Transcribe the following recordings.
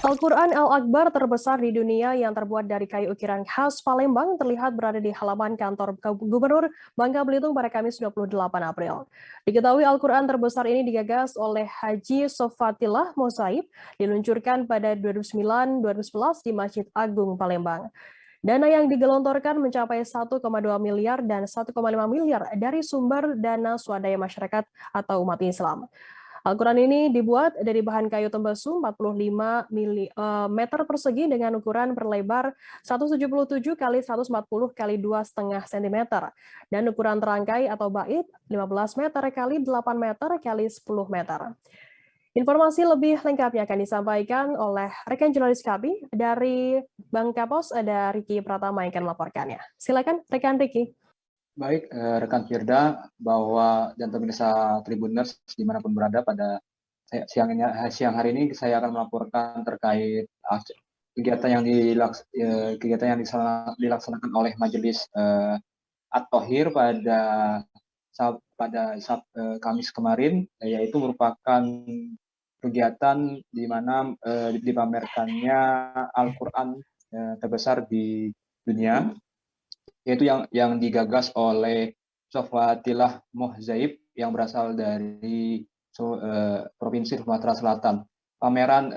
Al-Quran Al-Akbar terbesar di dunia yang terbuat dari kayu ukiran khas Palembang terlihat berada di halaman kantor Gubernur Bangka Belitung pada Kamis 28 April. Diketahui Al-Quran terbesar ini digagas oleh Haji Sofatillah Mosaib, diluncurkan pada 2009-2011 di Masjid Agung Palembang. Dana yang digelontorkan mencapai 1,2 miliar dan 1,5 miliar dari sumber dana swadaya masyarakat atau umat Islam. Al-Quran ini dibuat dari bahan kayu tembasu 45 meter persegi dengan ukuran berlebar 177 kali 140 kali 2,5 cm dan ukuran terangkai atau bait 15 meter kali 8 meter kali 10 meter. Informasi lebih lengkapnya akan disampaikan oleh rekan jurnalis kami dari Bangka Pos, ada Riki Pratama yang akan melaporkannya. Silakan rekan Riki. Baik, rekan Firda, bahwa dan pemirsa Tribuners dimanapun berada, pada siang hari ini saya akan melaporkan terkait kegiatan yang dilaksanakan oleh Majelis At-Thohir pada Kamis kemarin, yaitu merupakan kegiatan di mana dipamerkannya Al-Quran terbesar di dunia, yaitu yang digagas oleh Sofatillah Mosaib yang berasal dari Provinsi Sumatera Selatan. Pameran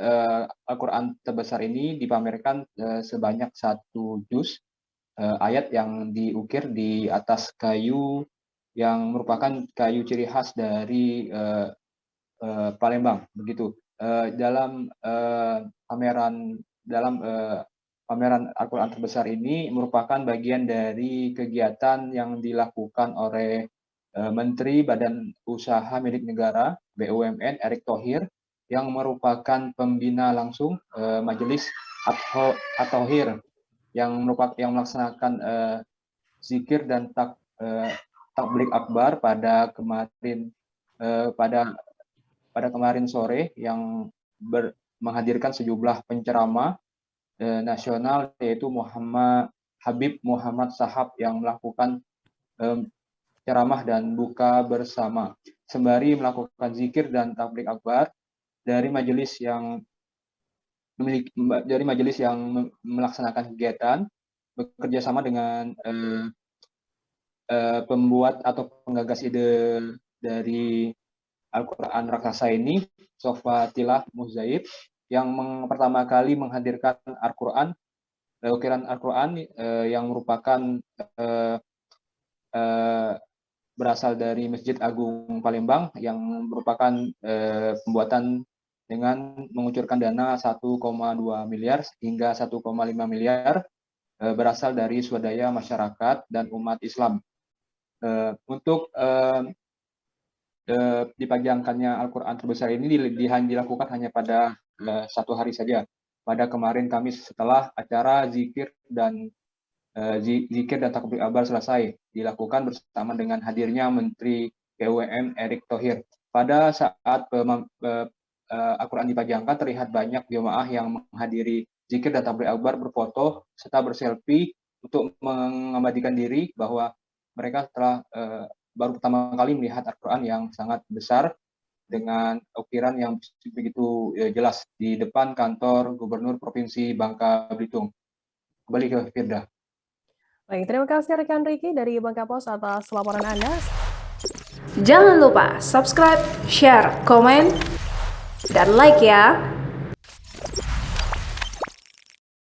Al-Quran terbesar ini dipamerkan sebanyak 1 juz ayat yang diukir di atas kayu yang merupakan kayu ciri khas dari Palembang. Begitu. Dalam pameran Al-Quran terbesar ini merupakan bagian dari kegiatan yang dilakukan oleh Menteri Badan Usaha Milik Negara BUMN Erick Thohir yang merupakan pembina langsung Majelis At-Thohir yang melaksanakan zikir dan takbir akbar pada kemarin sore yang menghadirkan sejumlah penceramah nasional, yaitu Habib Muhammad Sahab yang melakukan ceramah dan buka bersama sembari melakukan zikir dan takbir akbar dari majelis yang melaksanakan kegiatan bekerja sama dengan pembuat atau penggagas ide dari Al-Quran raksasa ini, Sofatillah Mosaib, yang pertama kali menghadirkan Al-Quran, ukiran Al-Quran yang merupakan berasal dari Masjid Agung Palembang, yang merupakan pembuatan dengan mengucurkan dana 1,2 miliar hingga 1,5 miliar berasal dari swadaya masyarakat dan umat Islam. Untuk dipajangkannya Al-Quran terbesar ini dilakukan hanya pada 1 hari saja, pada kemarin Kamis, setelah acara zikir dan takbir akbar selesai dilakukan bersama dengan hadirnya Menteri BUMN Erick Thohir. Pada saat Al-Quran dipajangkan, terlihat banyak jemaah yang menghadiri zikir dan takbir akbar, berfoto serta berselfie untuk mengabadikan diri bahwa mereka telah baru pertama kali melihat Al-Quran yang sangat besar dengan ukiran yang begitu jelas di depan kantor Gubernur Provinsi Bangka Belitung. Kembali ke Firda. Baik, terima kasih rekan Riki dari Bangka Pos atas laporan Anda. Jangan lupa subscribe, share, komen, dan like ya.